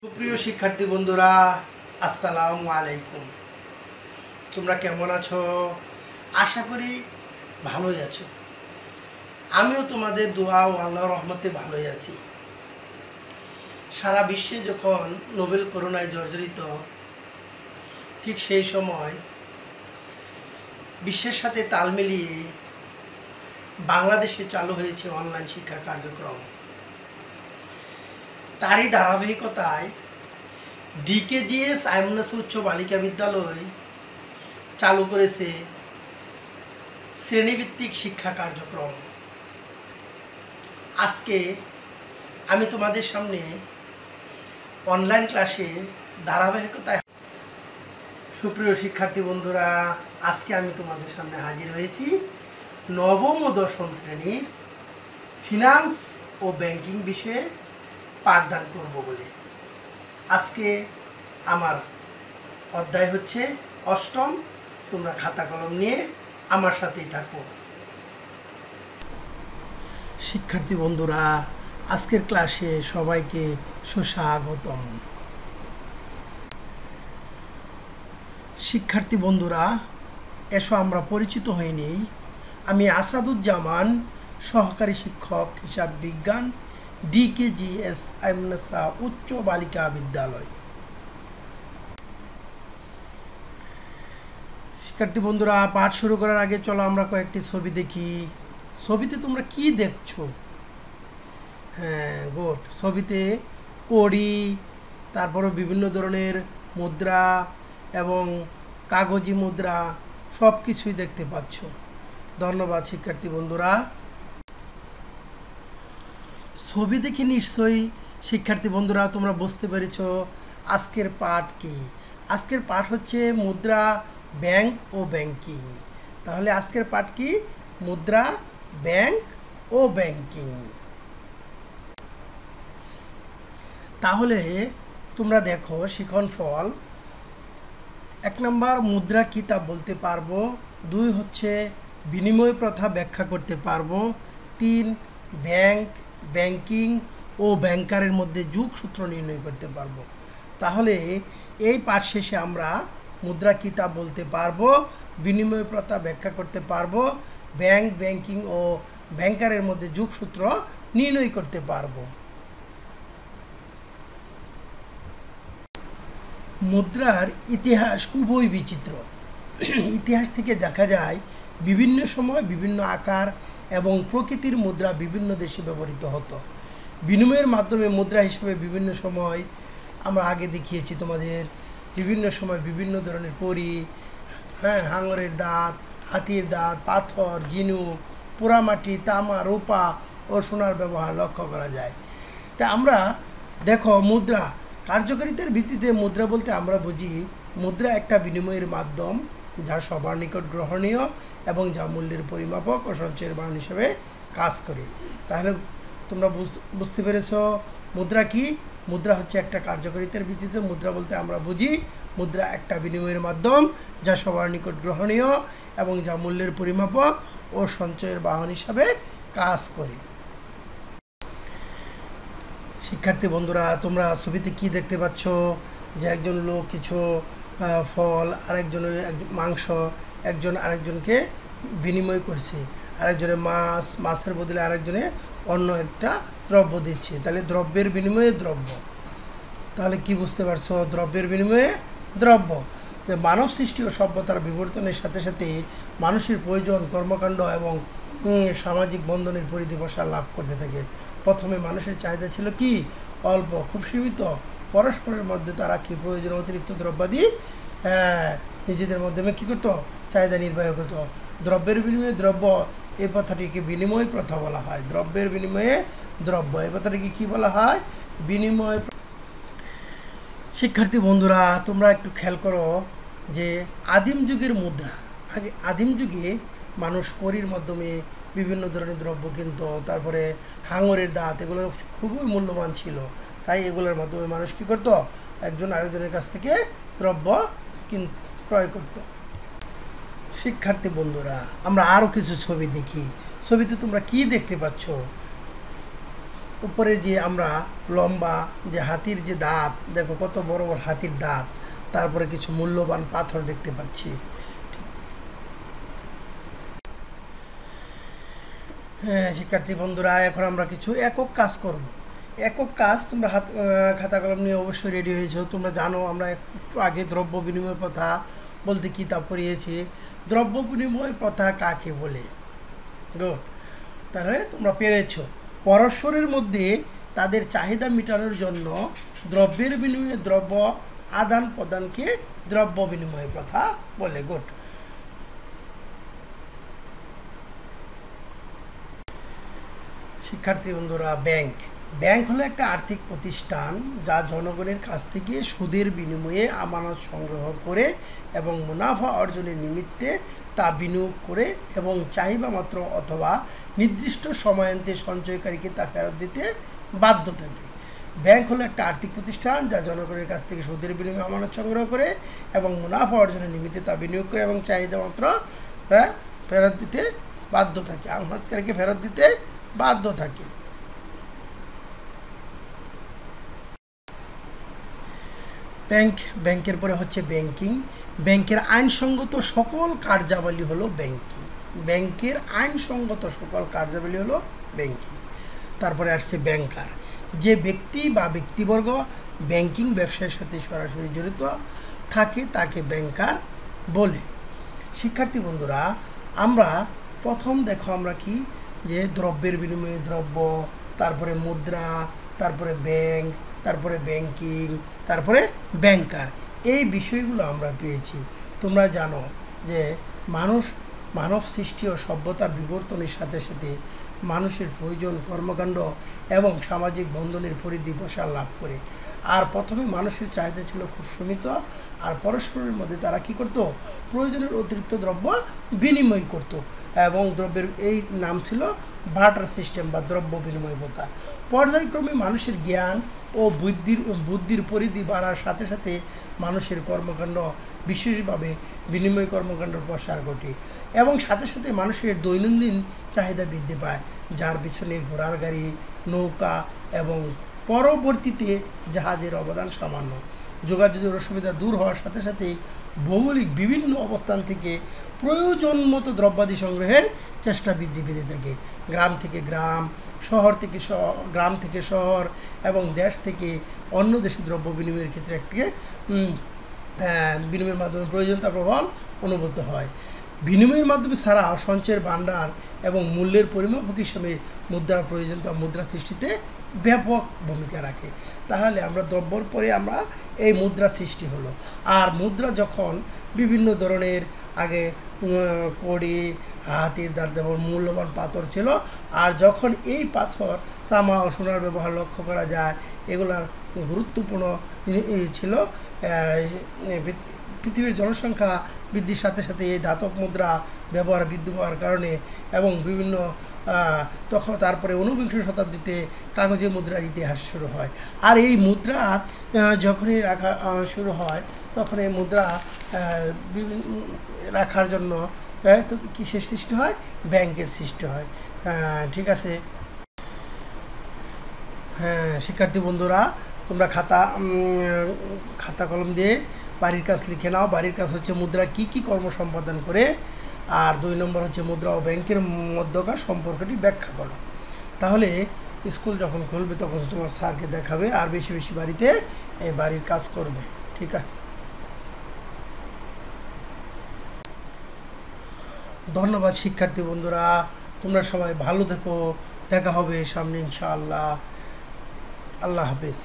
সুপ্রিয় শিক্ষার্থী বন্ধুরা, আসসালামু আলাইকুম। তোমরা কেমন আছো? আশা করি ভালোই আছো। আমিও তোমাদের দোয়া ও আল্লাহর রহমতে ভালোই আছি। সারা বিশ্বে যখন নোবেল করোনায় জর্জরিত, ঠিক সেই সময় বিশ্বের সাথে তাল মিলিয়ে বাংলাদেশে চালু হয়েছে অনলাইন শিক্ষা কার্যক্রম। তারই ধারাবাহিকতায় ডিকেজিএস আইমনাস উচ্চ বালিকা বিদ্যালয় চালু করেছে শ্রেণীভিত্তিক শিক্ষা কার্যক্রম। আজকে আমি তোমাদের সামনে অনলাইন ক্লাসে ধারাবাহিকতায়, সুপ্রিয় শিক্ষার্থী বন্ধুরা, আজকে আমি তোমাদের সামনে হাজির হয়েছি নবম ও দশম শ্রেণীর ফিনান্স ও ব্যাংকিং বিষয়ে পাঠদান করব বলে। আজকে আমার অধ্যায় হচ্ছে অষ্টম। তোমরা খাতা কলম নিয়ে আমার সাথেই থাকো। শিক্ষার্থী বন্ধুরা, আজকের ক্লাসে সবাইকে সুস্বাগতম। শিক্ষার্থী বন্ধুরা, এসো আমরা পরিচিত হয়ে নেই। আমি আসাদুজ্জামান, সহকারী শিক্ষক হিসাব বিজ্ঞান, ডিকেজিএস আইমনাসা উচ্চ বালিকা বিদ্যালয়। শিক্ষার্থী বন্ধুরা, পাঠ শুরু করার আগে চলো আমরা কয়েকটি ছবি দেখি। ছবিতে তোমরা কি দেখছো? হ্যাঁ, গুড। ছবিতে কড়ি, তারপরে বিভিন্ন ধরনের মুদ্রা এবং কাগজি মুদ্রা সব কিছুই দেখতে পাচ্ছ। ধন্যবাদ শিক্ষার্থী বন্ধুরা। ছবি দেখে নিশ্চয়ই শিক্ষার্থী বন্ধুরা তোমরা বুঝতে পেরেছ আজকের পাঠ কি। আজকের পাঠ হচ্ছে মুদ্রা, ব্যাংক ও ব্যাংকিং। তাহলে আজকের পাঠ কি? মুদ্রা, ব্যাংক ও ব্যাংকিং। তাহলে তোমরা দেখো শিখন ফল। 1 নম্বর মুদ্রা কি তা বলতে পারবো। 2 হচ্ছে বিনিময় প্রথা ব্যাখ্যা করতে পারবো। 3 ব্যাংক, ব্যাংকিং ও ব্যাংকারের মধ্যে যোগসূত্র নির্ণয় করতে পারবো। তাহলে এই পাঠ শেষে আমরা মুদ্রা কি তা বলতে পারবো, বিনিময় প্রথা ব্যাখ্যা করতে পারবো, ব্যাংক, ব্যাংকিং ও ব্যাংকারের মধ্যে যোগসূত্র নির্ণয় করতে পারবো। মুদ্রার ইতিহাস খুবই বিচিত্র। ইতিহাস থেকে দেখা যায় বিভিন্ন সময় বিভিন্ন আকার এবং প্রকৃতির মুদ্রা বিভিন্ন দেশে ব্যবহৃত হতো। বিনিময়ের মাধ্যমে মুদ্রা হিসেবে বিভিন্ন সময় আমরা আগে দেখিয়েছি তোমাদের, বিভিন্ন সময় বিভিন্ন ধরনের কড়ি, হ্যাঁ, হাঙরের দাঁত, হাতির দাঁত, পাথর, ঝিনুক, পোড়ামাটি, তামা, রূপা ও সোনার ব্যবহার লক্ষ্য করা যায়। তা আমরা দেখো মুদ্রা কার্যকারিতার ভিত্তিতে মুদ্রা বলতে আমরা বুঝি মুদ্রা একটা বিনিময়ের মাধ্যম যা সবার নিকট গ্রহণীয় এবং যা মূল্যের পরিমাপক ও সঞ্চয়ের বাহন হিসেবে কাজ করে। তাহলে তোমরা বুঝতে পেরেছ মুদ্রা কি? মুদ্রা হচ্ছে একটা কার্যকারিতার ভিত্তিতে মুদ্রা বলতে আমরা বুঝি মুদ্রা একটা বিনিময়ের মাধ্যম যা সবার নিকট গ্রহণীয় এবং যা মূল্যের পরিমাপক ও সঞ্চয়ের বাহন হিসাবে কাজ করে। শিক্ষার্থী বন্ধুরা, তোমরা ছবিতে কি দেখতে পাচ্ছ? যে একজন লোক কিছু ফল, আরেকজনের মাংস, একজন আরেকজনকে বিনিময় করছে। আরেকজনে মাছ, মাছের বদলে আরেকজনে অন্য একটা দ্রব্য দিচ্ছে। তাহলে দ্রব্যের বিনিময়ে দ্রব্য। তাহলে কি বুঝতে পারছো? দ্রব্যের বিনিময়ে দ্রব্য। যে মানব সৃষ্টি ও সভ্যতার বিবর্তনের সাথে সাথে মানুষের প্রয়োজন, কর্মকাণ্ড এবং সামাজিক বন্ধনের পরিধি প্রসার লাভ করতে থাকে। প্রথমে মানুষের চাহিদা ছিল কি? অল্প, খুব সীমিত। পরস্পরের মধ্যে তারা কি প্রয়োজন অতিরিক্ত দ্রব্যাদি নিজেদের মাধ্যমে কী করতো? চাহিদা নির্বাহ করতো। দ্রব্যের বিনিময়ে দ্রব্য, এই কথাটিকে বিনিময় প্রথা বলা হয়। দ্রব্যের বিনিময়ে দ্রব্য, এই কথাটিকে কী বলা হয়? বিনিময়। শিক্ষার্থী বন্ধুরা, তোমরা একটু খেয়াল করো যে আদিম যুগের মুদ্রা, আদিম যুগে মানুষ কড়ির মাধ্যমে বিভিন্ন ধরনের দ্রব্য কিনত। তারপরে হাঙরের দাঁত, এগুলো খুবই মূল্যবান ছিল। তাই এগুলোর মাধ্যমে মানুষ কী করতো? একজন আরেকজনের কাছ থেকে দ্রব্য ক্রয় করত। শিক্ষার্থী বন্ধুরা, আমরা আরও কিছু ছবি দেখি। ছবিতে তোমরা কি দেখতে পাচ্ছ? উপরে যে আমরা লম্বা যে হাতির যে দাঁত, দেখো কত বড় বড় হাতির দাঁত, তারপরে কিছু মূল্যবান পাথর দেখতে পাচ্ছি। হ্যাঁ শিক্ষার্থী বন্ধুরা, এখন আমরা কিছু একক কাজ করব। একক কাজ তোমরা খাতা কলম নিয়ে অবশ্যই রেডি হয়েছো। তোমরা জানো আমরা একটু আগে দ্রব্য বিনিময় প্রথা বলতে কিতাব পড়িয়েছি। দ্রব্য বিনিময় প্রথা কাকে বলে? গুড, তাহলে তোমরা পেরেছো। পরস্পরের মধ্যে তাদের চাহিদা মেটানোর জন্য দ্রব্যের বিনিময়ে দ্রব্য আদান প্রদানকে দ্রব্য বিনিময় প্রথা বলে। গুড। শিক্ষার্থী বন্ধুরা, ব্যাংক হলো একটা আর্থিক প্রতিষ্ঠান যা জনগণের কাছ থেকে সুদের বিনিময়ে আমানত সংগ্রহ করে এবং মুনাফা অর্জনের নিমিত্তে তা বিনিয়োগ করে এবং চাহিদা মাত্র অথবা নির্দিষ্ট সময়ান্তে সঞ্চয়কারীকে তা ফেরত দিতে বাধ্য থাকে। ব্যাংক হলো একটা আর্থিক প্রতিষ্ঠান যা জনগণের কাছ থেকে সুদের বিনিময়ে আমানত সংগ্রহ করে এবং মুনাফা অর্জনের নিমিত্তে তা বিনিয়োগ করে এবং চাহিদা মাত্র ফেরত দিতে বাধ্য থাকে, আমানতকারীকে ফেরত দিতে বাধ্য থাকে। ব্যাংকের পরে হচ্ছে ব্যাংকিং। ব্যাংকের আইনসঙ্গত সকল কার্যাবলী হলো ব্যাংকিং। ব্যাংকের আইনসঙ্গত সকল কার্যাবলী হলো ব্যাংকিং। তারপরে আসছে ব্যাংকার। যে ব্যক্তি বা ব্যক্তিবর্গ ব্যাংকিং ব্যবসার সাথে সরাসরি জড়িত থাকে তাকে ব্যাংকার বলে। শিক্ষার্থী বন্ধুরা, আমরা প্রথম দেখো আমরা কি যে দ্রব্যের বিনিময়ে দ্রব্য, তারপরে মুদ্রা, তারপরে ব্যাংক, তারপরে ব্যাংকিং, তারপরে ব্যাংকার, এই বিষয়গুলো আমরা পেয়েছি। তোমরা জানো যে মানব সৃষ্টি ও সভ্যতার বিবর্তনের সাথে সাথে মানুষের প্রয়োজন, কর্মকাণ্ড এবং সামাজিক বন্ধনের পরিধি প্রসার লাভ করে। আর প্রথমে মানুষের চাহিদা ছিল খুব সীমিত, আর পরস্পরের মধ্যে তারা কি করত? প্রয়োজনের অতিরিক্ত দ্রব্য বিনিময় করত এবং দ্রব্যের এই নাম ছিল বার্টার সিস্টেম বা দ্রব্য বিনিময় প্রথা। পর্যায়ক্রমে মানুষের জ্ঞান ও বুদ্ধির পরিধি বাড়ার সাথে সাথে মানুষের কর্মকাণ্ড, বিশেষভাবে বিনিময় কর্মকাণ্ডের প্রসার ঘটে এবং সাথে সাথে মানুষের দৈনন্দিন চাহিদা বৃদ্ধি পায়, যার পিছনে ঘোড়ার গাড়ি, নৌকা এবং পরবর্তীতে জাহাজের অবদান সামান্য। যোগাযোগের অসুবিধা দূর হওয়ার সাথে সাথেই ভৌগোলিক বিভিন্ন অবস্থান থেকে প্রয়োজন মতো দ্রব্যাদি সংগ্রহের চেষ্টা বৃদ্ধি পেতে থাকে। গ্রাম থেকে গ্রাম, গ্রাম থেকে শহর এবং দেশ থেকে অন্য দেশে দ্রব্য বিনিময়ের ক্ষেত্রে একটি বিনিময়ের মাধ্যমে প্রয়োজনীয়তা প্রবল অনুভূত হয়। বিনিময়ের মাধ্যমে ছাড়া সঞ্চয়ের ভাণ্ডার এবং মূল্যের পরিমাপক হিসেবে মুদ্রার প্রয়োজনীয়তা মুদ্রা সৃষ্টিতে ব্যাপক ভূমিকা রাখে। তাহলে আমরা দ্রব্যর পরে আমরা এই মুদ্রা সৃষ্টি হলো। আর মুদ্রা যখন বিভিন্ন ধরনের আগে কড়ি, হাতির দাঁত এবং মূল্যবান পাথর ছিল, আর যখন এই পাথর, তামা ও সোনার ব্যবহার লক্ষ্য করা যায়, এগুলার গুরুত্বপূর্ণ ছিল। পৃথিবীর জনসংখ্যা বৃদ্ধির সাথে সাথে এই ধাতব মুদ্রা ব্যবহার বৃদ্ধি পাওয়ার কারণে এবং বিভিন্ন তখন তারপরে ঊনবিংশ শতাব্দীতে কাগজে মুদ্রার ইতিহাস শুরু হয়। আর এই মুদ্রা যখনই রাখা শুরু হয় তখন এই মুদ্রা রাখার জন্য কিসের সৃষ্টি হয়? ব্যাংকের সৃষ্টি হয়। ঠিক আছে। হ্যাঁ শিক্ষার্থী বন্ধুরা, তোমরা খাতা কলম দিয়ে বাড়ির কাজ লিখে নাও। বাড়ির কাজ হচ্ছে মুদ্রা কি কি কর্ম সম্পাদন করে, আর 2 নম্বর হচ্ছে মুদ্রা ও ব্যাংকের মধ্যকার সম্পর্কটি ব্যাখ্যা করো। তাহলে স্কুল যখন খুলবে তখন তোমার স্যারকে দেখাবে, আর বেশি বেশি বাড়িতে এই বাড়ির কাজ করবে। ঠিক আছে, ধন্যবাদ শিক্ষার্থী বন্ধুরা, তোমরা সবাই ভালো থেকো। দেখা হবে সামনে ইনশাআল্লাহ। আল্লাহ হাফেজ।